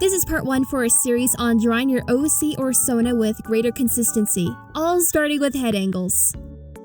This is part 1 for a series on drawing your OC or Sona with greater consistency, all starting with head angles.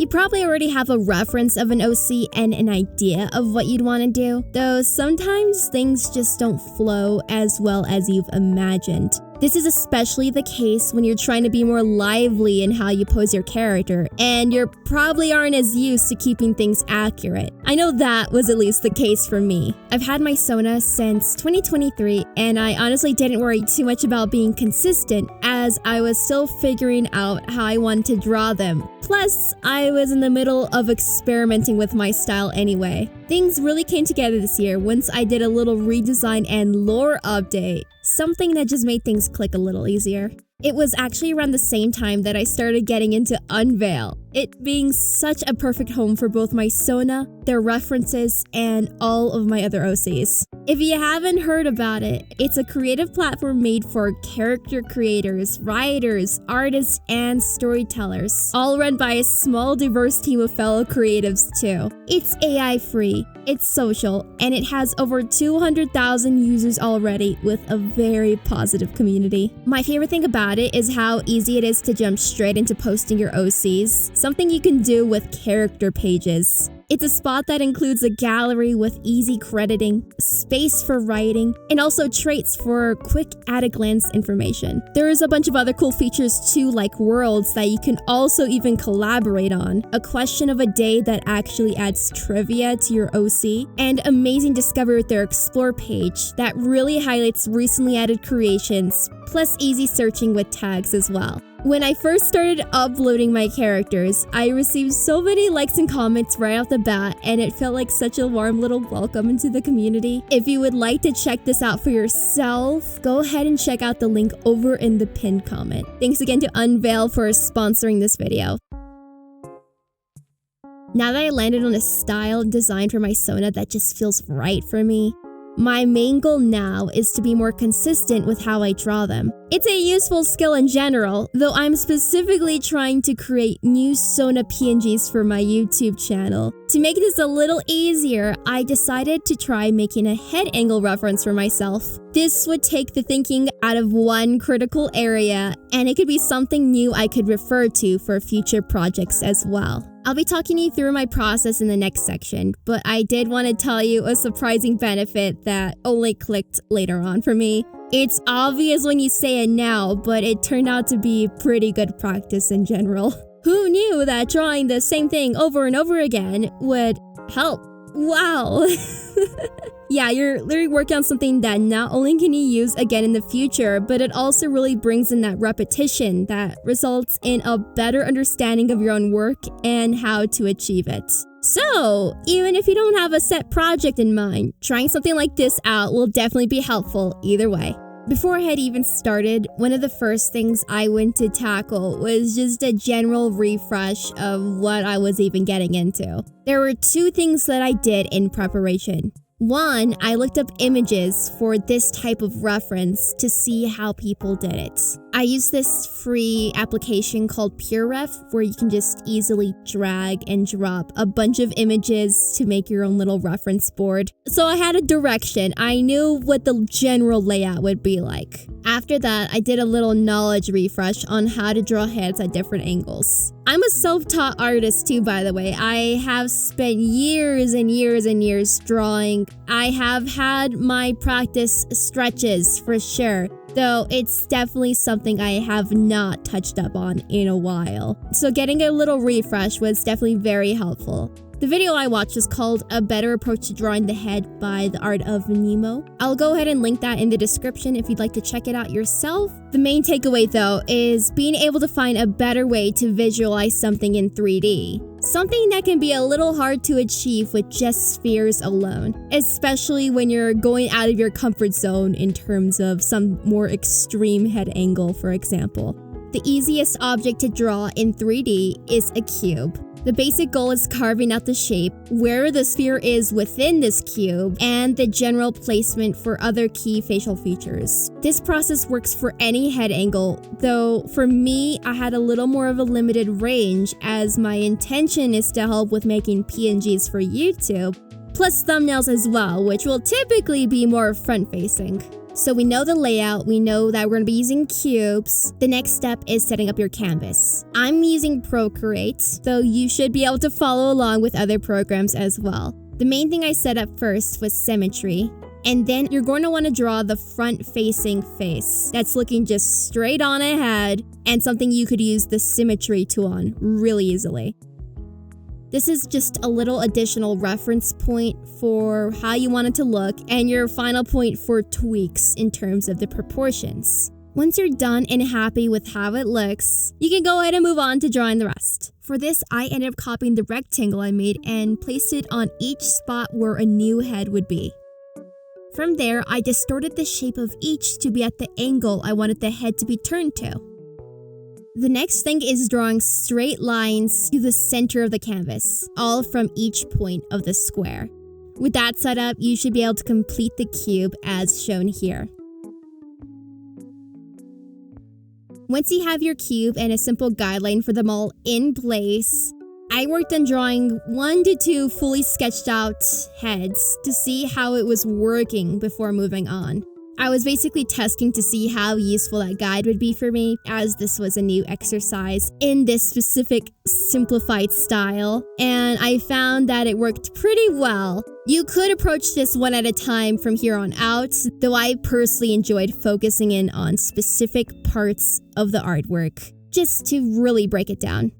You probably already have a reference of an OC and an idea of what you'd want to do, though sometimes things just don't flow as well as you've imagined. This is especially the case when you're trying to be more lively in how you pose your character, and you probably aren't as used to keeping things accurate. I know that was at least the case for me. I've had my Sona since 2023, and I honestly didn't worry too much about being consistent as I was still figuring out how I wanted to draw them. Plus, I was in the middle of experimenting with my style anyway. Things really came together this year once I did a little redesign and lore update, something that just made things click a little easier. It was actually around the same time that I started getting into Unveil, it being such a perfect home for both my Sona, their references, and all of my other OCs. If you haven't heard about it, it's a creative platform made for character creators, writers, artists, and storytellers, all run by a small diverse team of fellow creatives too. It's AI free, it's social, and it has over 200,000 users already with a very positive community. My favorite thing about it is how easy it is to jump straight into posting your OCs, something you can do with character pages. It's a spot that includes a gallery with easy crediting, space for writing, and also traits for quick at-a-glance information. There is a bunch of other cool features too, like worlds that you can also even collaborate on, a question of a day that actually adds trivia to your OC, and amazing discovery with their explore page that really highlights recently added creations, plus easy searching with tags as well. When I first started uploading my characters, I received so many likes and comments right off the bat, and it felt like such a warm little welcome into the community. If you would like to check this out for yourself, go ahead and check out the link over in the pinned comment. Thanks again to Unveil for sponsoring this video. Now that I landed on a style and design for my Sona that just feels right for me, my main goal now is to be more consistent with how I draw them. It's a useful skill in general, though I'm specifically trying to create new Sona PNGs for my YouTube channel. To make this a little easier, I decided to try making a head angle reference for myself. This would take the thinking out of one critical area, and it could be something new I could refer to for future projects as well. I'll be talking you through my process in the next section, but I did want to tell you a surprising benefit that only clicked later on for me. It's obvious when you say it now, but it turned out to be pretty good practice in general. Who knew that drawing the same thing over and over again would help? Wow! Yeah, you're literally working on something that not only can you use again in the future, but it also really brings in that repetition that results in a better understanding of your own work and how to achieve it. So, even if you don't have a set project in mind, trying something like this out will definitely be helpful either way. Before I had even started, one of the first things I went to tackle was just a general refresh of what I was even getting into. There were 2 things that I did in preparation. One, I looked up images for this type of reference to see how people did it. I used this free application called PureRef where you can just easily drag and drop a bunch of images to make your own little reference board. So I had a direction. I knew what the general layout would be like. After that, I did a little knowledge refresh on how to draw heads at different angles. I'm a self-taught artist too, by the way. I have spent years and years and years drawing. I have had my practice stretches for sure, though it's definitely something I have not touched up on in a while. So getting a little refresh was definitely very helpful. The video I watched was called A Better Approach to Drawing the Head by The Art of Nemo. I'll go ahead and link that in the description if you'd like to check it out yourself. The main takeaway though is being able to find a better way to visualize something in 3D. Something that can be a little hard to achieve with just spheres alone, especially when you're going out of your comfort zone in terms of some more extreme head angle, for example. The easiest object to draw in 3D is a cube. The basic goal is carving out the shape, where the sphere is within this cube, and the general placement for other key facial features. This process works for any head angle, though for me, I had a little more of a limited range as my intention is to help with making PNGs for YouTube, plus thumbnails as well, which will typically be more front-facing. So we know the layout, we know that we're gonna be using cubes. The next step is setting up your canvas. I'm using Procreate, though you should be able to follow along with other programs as well. The main thing I set up first was symmetry. And then you're going to want to draw the front-facing face that's looking just straight on ahead and something you could use the symmetry tool on really easily. This is just a little additional reference point for how you want it to look and your final point for tweaks in terms of the proportions. Once you're done and happy with how it looks, you can go ahead and move on to drawing the rest. For this, I ended up copying the rectangle I made and placed it on each spot where a new head would be. From there, I distorted the shape of each to be at the angle I wanted the head to be turned to. The next thing is drawing straight lines to the center of the canvas, all from each point of the square. With that set up, you should be able to complete the cube as shown here. Once you have your cube and a simple guideline for them all in place, I worked on drawing 1 to 2 fully sketched out heads to see how it was working before moving on. I was basically testing to see how useful that guide would be for me, as this was a new exercise in this specific simplified style, and I found that it worked pretty well. You could approach this one at a time from here on out, though I personally enjoyed focusing in on specific parts of the artwork, just to really break it down.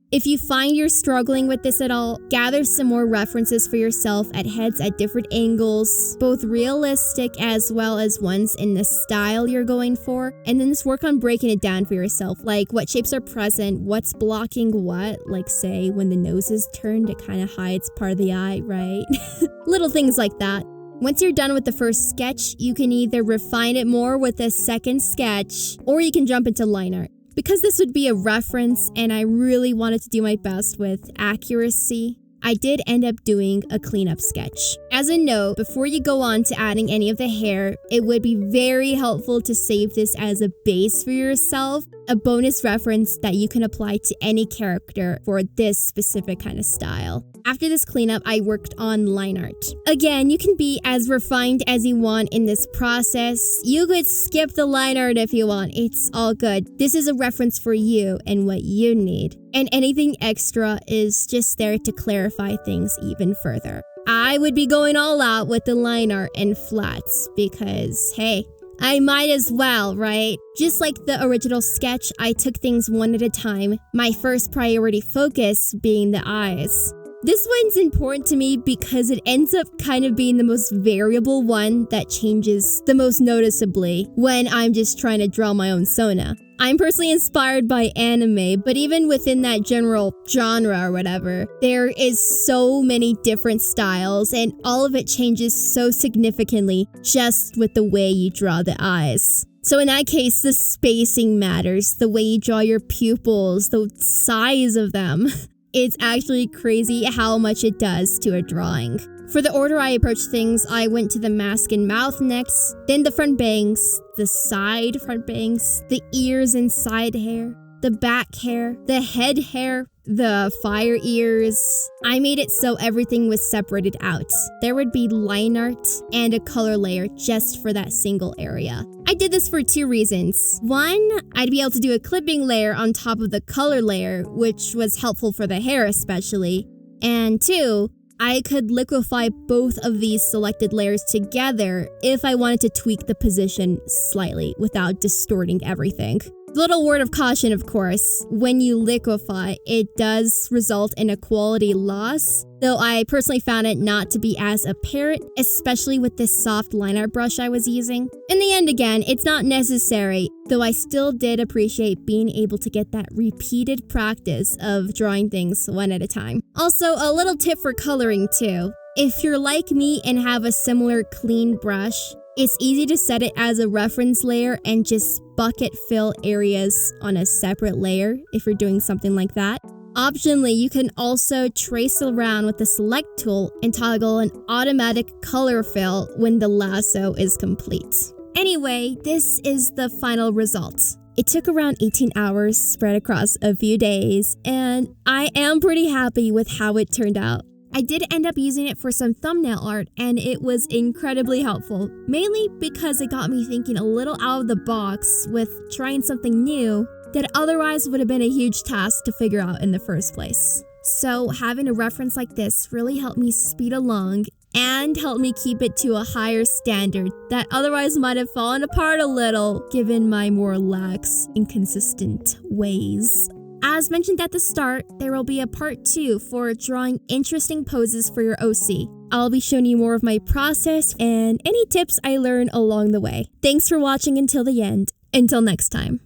If you find you're struggling with this at all, gather some more references for yourself at heads at different angles, both realistic as well as ones in the style you're going for, and then just work on breaking it down for yourself, like what shapes are present, what's blocking what, like say when the nose is turned it kind of hides part of the eye, right? Little things like that. Once you're done with the first sketch, you can either refine it more with a second sketch, or you can jump into line art. Because this would be a reference and I really wanted to do my best with accuracy, I did end up doing a cleanup sketch. As a note, before you go on to adding any of the hair, it would be very helpful to save this as a base for yourself, a bonus reference that you can apply to any character for this specific kind of style. After this cleanup, I worked on line art. Again, you can be as refined as you want in this process. You could skip the line art if you want. It's all good. This is a reference for you and what you need. And anything extra is just there to clarify things even further. I would be going all out with the line art and flats because, hey, I might as well, right? Just like the original sketch, I took things one at a time, my first priority focus being the eyes. This one's important to me because it ends up kind of being the most variable one that changes the most noticeably when I'm just trying to draw my own Sona. I'm personally inspired by anime, but even within that general genre or whatever, there is so many different styles and all of it changes so significantly just with the way you draw the eyes. So in that case, the spacing matters, the way you draw your pupils, the size of them. It's actually crazy how much it does to a drawing. For the order I approached things, I went to the mask and mouth next, then the front bangs, the side front bangs, the ears and side hair, the back hair, the head hair, the fire ears. I made it so everything was separated out. There would be line art and a color layer just for that single area. I did this for 2 reasons. One, I'd be able to do a clipping layer on top of the color layer, which was helpful for the hair especially. And 2, I could liquefy both of these selected layers together if I wanted to tweak the position slightly without distorting everything. Little word of caution, of course, when you liquefy, it does result in a quality loss, though I personally found it not to be as apparent, especially with this soft line art brush I was using. In the end, again, it's not necessary, though I still did appreciate being able to get that repeated practice of drawing things one at a time. Also, a little tip for coloring too. If you're like me and have a similar clean brush, it's easy to set it as a reference layer and just bucket fill areas on a separate layer if you're doing something like that. Optionally, you can also trace around with the select tool and toggle an automatic color fill when the lasso is complete. Anyway, this is the final result. It took around 18 hours spread across a few days, and I am pretty happy with how it turned out. I did end up using it for some thumbnail art, and it was incredibly helpful, mainly because it got me thinking a little out of the box with trying something new that otherwise would have been a huge task to figure out in the first place. So having a reference like this really helped me speed along and helped me keep it to a higher standard that otherwise might have fallen apart a little given my more lax, inconsistent ways. As mentioned at the start, there will be a part 2 for drawing interesting poses for your OC. I'll be showing you more of my process and any tips I learn along the way. Thanks for watching until the end. Until next time.